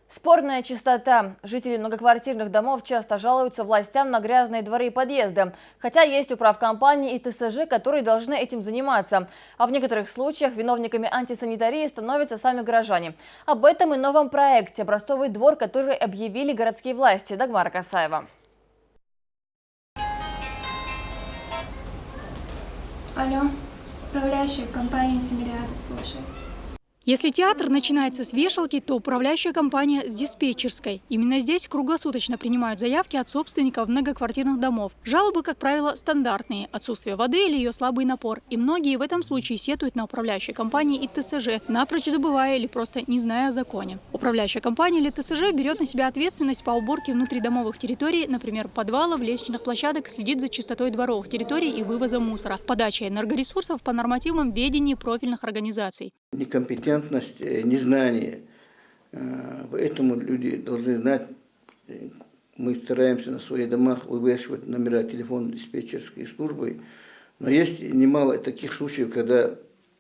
Спорная чистота. Жители многоквартирных домов часто жалуются властям на грязные дворы и подъезды. Хотя есть управкомпании и ТСЖ, которые должны этим заниматься. А в некоторых случаях виновниками антисанитарии становятся сами горожане. Об этом и новом проекте «Образцовый двор», который объявили городские власти. Дагмара Касаева. Алло, управляющая компания «Семириада», слушай. Если театр начинается с вешалки, то управляющая компания с диспетчерской. Именно здесь круглосуточно принимают заявки от собственников многоквартирных домов. Жалобы, как правило, стандартные – отсутствие воды или ее слабый напор. И многие в этом случае сетуют на управляющей компании и ТСЖ, напрочь забывая или просто не зная о законе. Управляющая компания или ТСЖ берет на себя ответственность по уборке внутридомовых территорий, например, подвалов, лестничных площадок, следит за чистотой дворовых территорий и вывозом мусора, подачей энергоресурсов по нормативам ведения профильных организаций. Некомпетентность, незнание. Поэтому люди должны знать, мы стараемся на своих домах вывешивать номера телефона диспетчерской службы. Но есть немало таких случаев, когда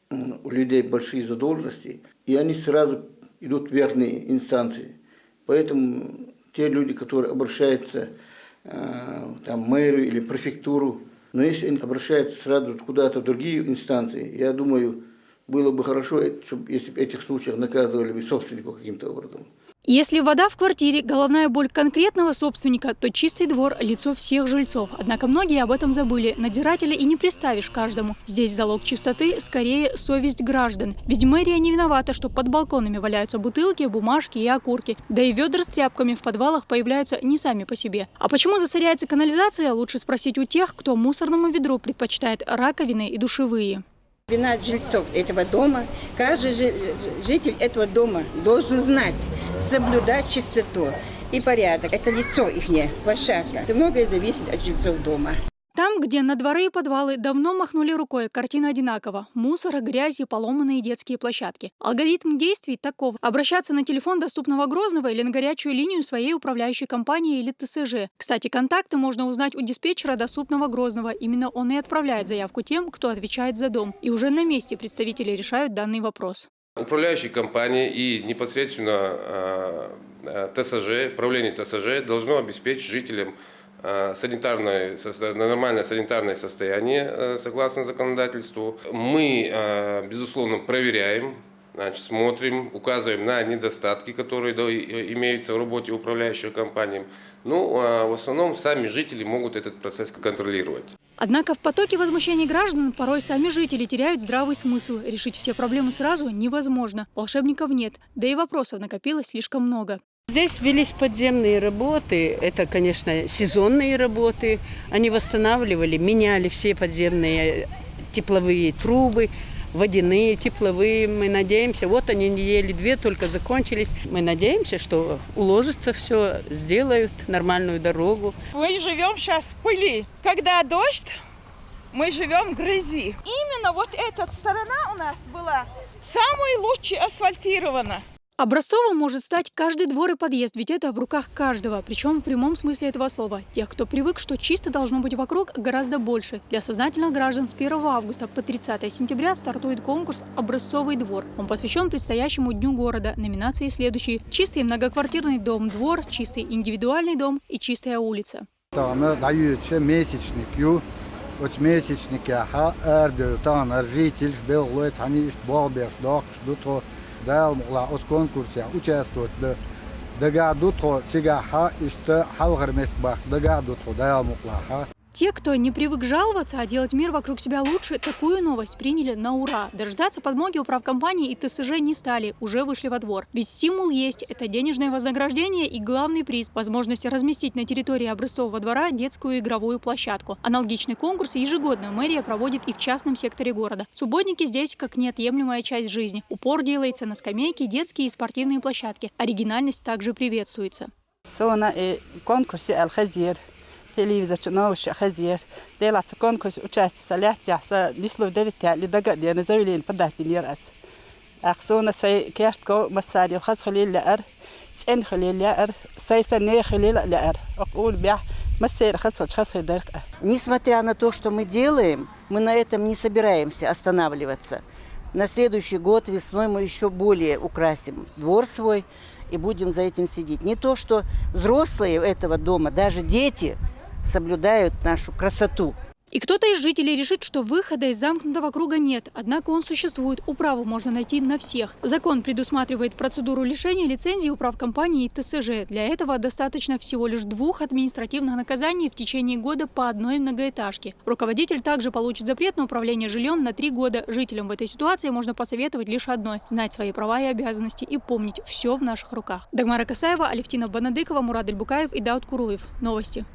у людей большие задолженности, и они сразу идут в верхние инстанции. Поэтому те люди, которые обращаются в мэрию или префектуру, но если они обращаются сразу куда-то в другие инстанции, я думаю, было бы хорошо, если бы в этих случаях наказывали бы собственников каким-то образом. Если вода в квартире – головная боль конкретного собственника, то чистый двор – лицо всех жильцов. Однако многие об этом забыли. Надзирателя и не приставишь каждому. Здесь залог чистоты – скорее совесть граждан. Ведь мэрия не виновата, что под балконами валяются бутылки, бумажки и окурки. Да и ведра с тряпками в подвалах появляются не сами по себе. А почему засоряется канализация, лучше спросить у тех, кто мусорному ведру предпочитает раковины и душевые. Вина жильцов этого дома. Каждый житель этого дома должен знать, соблюдать чистоту и порядок. Это лицо их, площадка. Многое зависит от жильцов дома. Там, где на дворы и подвалы давно махнули рукой, картина одинакова. Мусор, грязь и поломанные детские площадки. Алгоритм действий таков. Обращаться на телефон доступного Грозного или на горячую линию своей управляющей компании или ТСЖ. Кстати, контакты можно узнать у диспетчера доступного Грозного. Именно он и отправляет заявку тем, кто отвечает за дом. И уже на месте представители решают данный вопрос. Управляющие компании и непосредственно ТСЖ, правление ТСЖ должно обеспечить жителям нормальное санитарное состояние согласно законодательству. Мы, безусловно, проверяем, смотрим, указываем на недостатки, которые имеются в работе управляющих компаний. В основном сами жители могут этот процесс контролировать. Однако в потоке возмущений граждан порой сами жители теряют здравый смысл. Решить все проблемы сразу невозможно. Волшебников нет, да и вопросов накопилось слишком много. Здесь велись подземные работы, это, конечно, сезонные работы. Они восстанавливали, меняли все подземные тепловые трубы, водяные, тепловые. Мы надеемся, вот они недели-две только закончились. Мы надеемся, что уложится все, сделают нормальную дорогу. Мы живем сейчас в пыли. Когда дождь, мы живем в грязи. Именно вот эта сторона у нас была самой лучшей асфальтирована. Образцовым может стать каждый двор и подъезд, ведь это в руках каждого, причем в прямом смысле этого слова. Тех, кто привык, что чисто должно быть вокруг, гораздо больше. Для сознательных граждан с 1 августа по 30 сентября стартует конкурс «Образцовый двор». Он посвящен предстоящему Дню города. Номинации следующие: чистый многоквартирный дом-двор, чистый индивидуальный дом и чистая улица. Да, могла от конкурса участвовать. Дагадутро тигаха и что халгармет бах дагадутро да могла. Те, кто не привык жаловаться, а делать мир вокруг себя лучше, такую новость приняли на ура. Дождаться подмоги управкомпании и ТСЖ не стали, уже вышли во двор. Ведь стимул есть – это денежное вознаграждение и главный приз – возможность разместить на территории Образцового двора детскую игровую площадку. Аналогичный конкурс ежегодно мэрия проводит и в частном секторе города. Субботники здесь как неотъемлемая часть жизни. Упор делается на скамейки, детские и спортивные площадки. Оригинальность также приветствуется. Телевизор, новости, хазир. Делать конкурс, участвовать, саляться, дислов деревья, лидагад, я назову подать не раз. Аксона сай кертко массадио хас халил лар, цен халил лар, сайсане халил лар. Акул бя массер хасот хасидер. Несмотря на то, что мы делаем, мы на этом не собираемся останавливаться. На следующий год весной мы еще более украсим двор свой и будем за этим следить. Не то, что взрослые этого дома, даже дети соблюдают нашу красоту. И кто-то из жителей решит, что выхода из замкнутого круга нет. Однако он существует. Управу можно найти на всех. Закон предусматривает процедуру лишения лицензии управкомпании и ТСЖ. Для этого достаточно всего лишь 2 административных наказаний в течение года по одной многоэтажке. Руководитель также получит запрет на управление жильем на 3 года. Жителям в этой ситуации можно посоветовать лишь одно – знать свои права и обязанности и помнить – все в наших руках. Дагмара Касаева, Алевтина Банадыкова, Мурад Эльбукаев и Дауд Куруев. Новости.